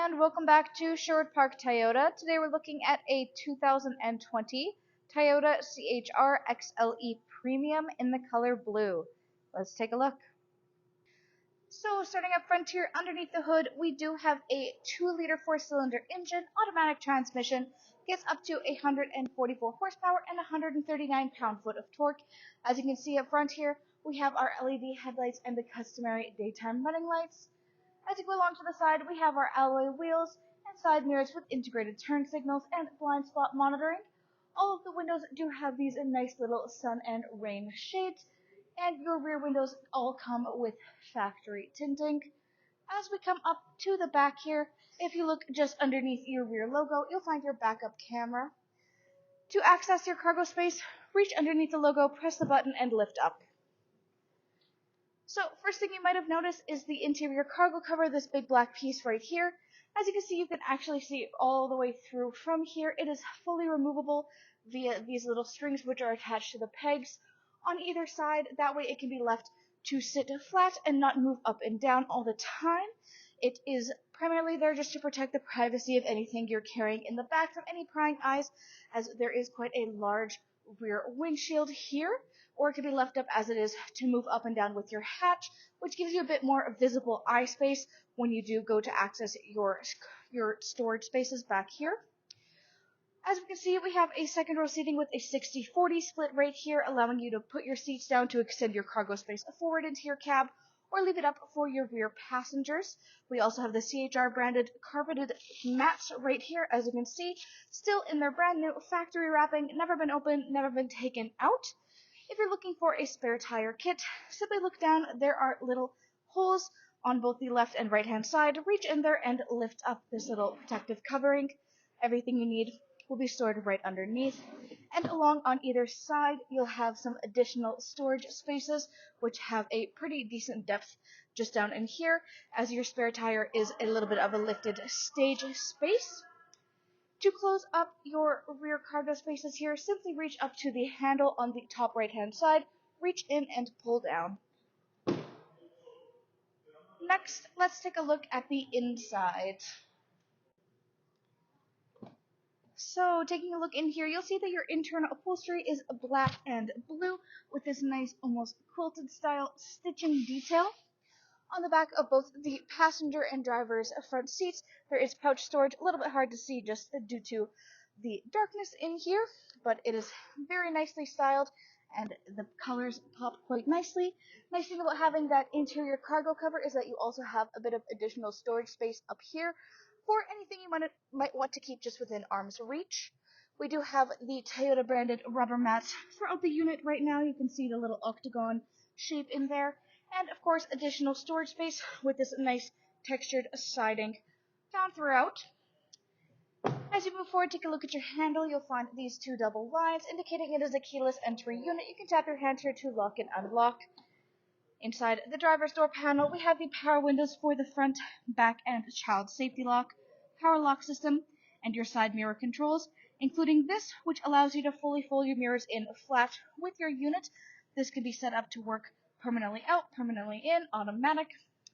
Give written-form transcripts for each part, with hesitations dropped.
and welcome back to Sherwood Park Toyota. Today we're looking at a 2020 Toyota C-HR XLE Premium in the color blue. Let's take a look. So starting up front here, underneath the hood, we do have a 2-liter 4-cylinder engine, automatic transmission, gets up to 144 horsepower and 139 pound-foot of torque. As you can see up front here, we have our LED headlights and the customary daytime running lights. As you go along to the side, we have our alloy wheels and side mirrors with integrated turn signals and blind spot monitoring. All of the windows do have these nice little sun and rain shades, and your rear windows all come with factory tinting. As we come up to the back here, if you look just underneath your rear logo, you'll find your backup camera. To access your cargo space, reach underneath the logo, press the button, and lift up. So first thing you might have noticed is the interior cargo cover, this big black piece right here. As you can see, you can actually see all the way through from here. It is fully removable via these little strings which are attached to the pegs on either side. That way it can be left to sit flat and not move up and down all the time. It is primarily there just to protect the privacy of anything you're carrying in the back from any prying eyes, as there is quite a large rear windshield here. Or it can be left up as it is to move up and down with your hatch, which gives you a bit more visible eye space when you do go to access your storage spaces back here. As we can see, we have a second row seating with a 60-40 split right here, allowing you to put your seats down to extend your cargo space forward into your cab, or leave it up for your rear passengers. We also have the C-HR branded carpeted mats right here, as you can see, still in their brand new factory wrapping, never been opened, never been taken out. If you're looking for a spare tire kit, simply look down. There are little holes on both the left and right hand side. Reach in there and lift up this little protective covering. Everything you need will be stored right underneath. And along on either side, you'll have some additional storage spaces, which have a pretty decent depth just down in here, as your spare tire is a little bit of a lifted stage space. To close up your rear cargo spaces here, simply reach up to the handle on the top right-hand side, reach in and pull down. Next, let's take a look at the inside. So, taking a look in here, you'll see that your internal upholstery is black and blue with this nice, almost quilted style stitching detail. On the back of both the passenger and driver's front seats, there is pouch storage, a little bit hard to see just due to the darkness in here, but it is very nicely styled and the colors pop quite nicely. Nice thing about having that interior cargo cover is that you also have a bit of additional storage space up here for anything you might want to keep just within arm's reach. We do have the Toyota branded rubber mats throughout the unit right now. You can see the little octagon shape in there. And of course, additional storage space with this nice textured siding found throughout. As you move forward, take a look at your handle. You'll find these two double lines indicating it is a keyless entry unit. You can tap your hand here to lock and unlock. Inside the driver's door panel, we have the power windows for the front, back, and child safety lock, power lock system, and your side mirror controls, including this, which allows you to fully fold your mirrors in flat with your unit. This can be set up to work permanently out, permanently in, automatic.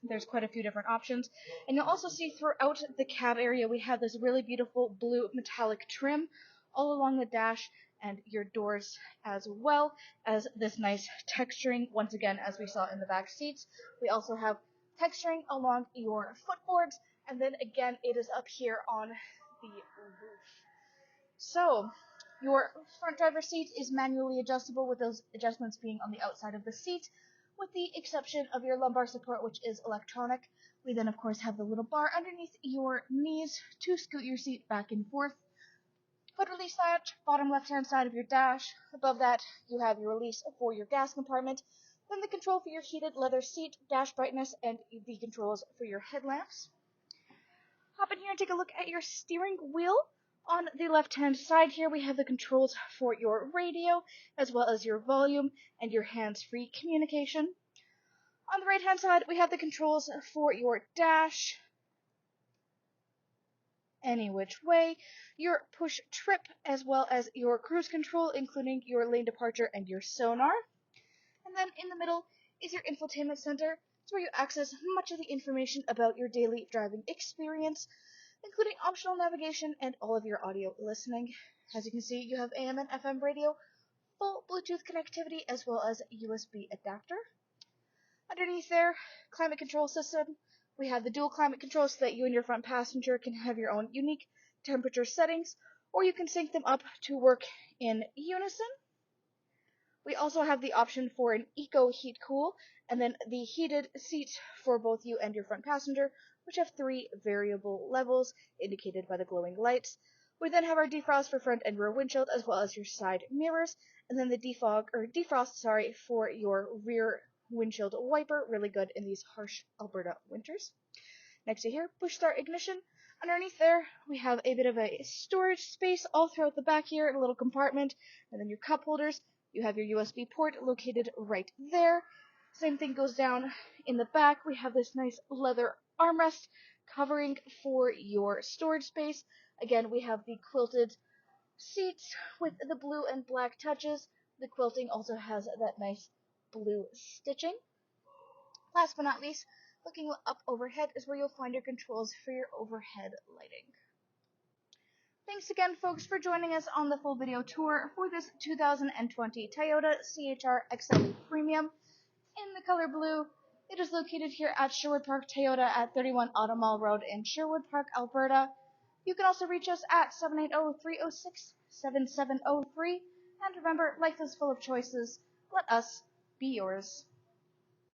There's quite a few different options. And you'll also see throughout the cab area we have this really beautiful blue metallic trim all along the dash and your doors, as well as this nice texturing, once again, as we saw in the back seats. We also have texturing along your footboards, and then again it is up here on the roof. So your front driver's seat is manually adjustable, with those adjustments being on the outside of the seat, with the exception of your lumbar support, which is electronic. We then, of course, have the little bar underneath your knees to scoot your seat back and forth. Hood release latch, bottom left-hand side of your dash. Above that, you have your release for your gas compartment. Then the control for your heated leather seat, dash brightness, and the controls for your headlamps. Hop in here and take a look at your steering wheel. On the left-hand side here, we have the controls for your radio, as well as your volume and your hands-free communication. On the right-hand side, we have the controls for your dash, any which way, your push trip, as well as your cruise control, including your lane departure and your sonar. And then in the middle is your infotainment center. It's where you access much of the information about your daily driving experience. including optional navigation and all of your audio listening. As you can see, you have AM and FM radio, full Bluetooth connectivity, as well as USB adapter. Underneath there, climate control system. We have the dual climate control so that you and your front passenger can have your own unique temperature settings, or you can sync them up to work in unison. We also have the option for an Eco Heat Cool, and then the heated seats for both you and your front passenger, which have 3 variable levels indicated by the glowing lights. We then have our defrost for front and rear windshield, as well as your side mirrors, and then the defrost for your rear windshield wiper, really good in these harsh Alberta winters. Next to here, push start ignition. Underneath there, we have a bit of a storage space all throughout the back here, a little compartment, and then your cup holders. You have your USB port located right there. Same thing goes down in the back. We have this nice leather armrest covering for your storage space. Again, we have the quilted seats with the blue and black touches. The quilting also has that nice blue stitching. Last but not least, looking up overhead is where you'll find your controls for your overhead lighting. Thanks again, folks, for joining us on the full video tour for this 2020 Toyota C-HR XLE Premium in the color blue. It is located here at Sherwood Park Toyota at 31 Automall Road in Sherwood Park, Alberta. You can also reach us at 780-306-7703. And remember, life is full of choices. Let us be yours.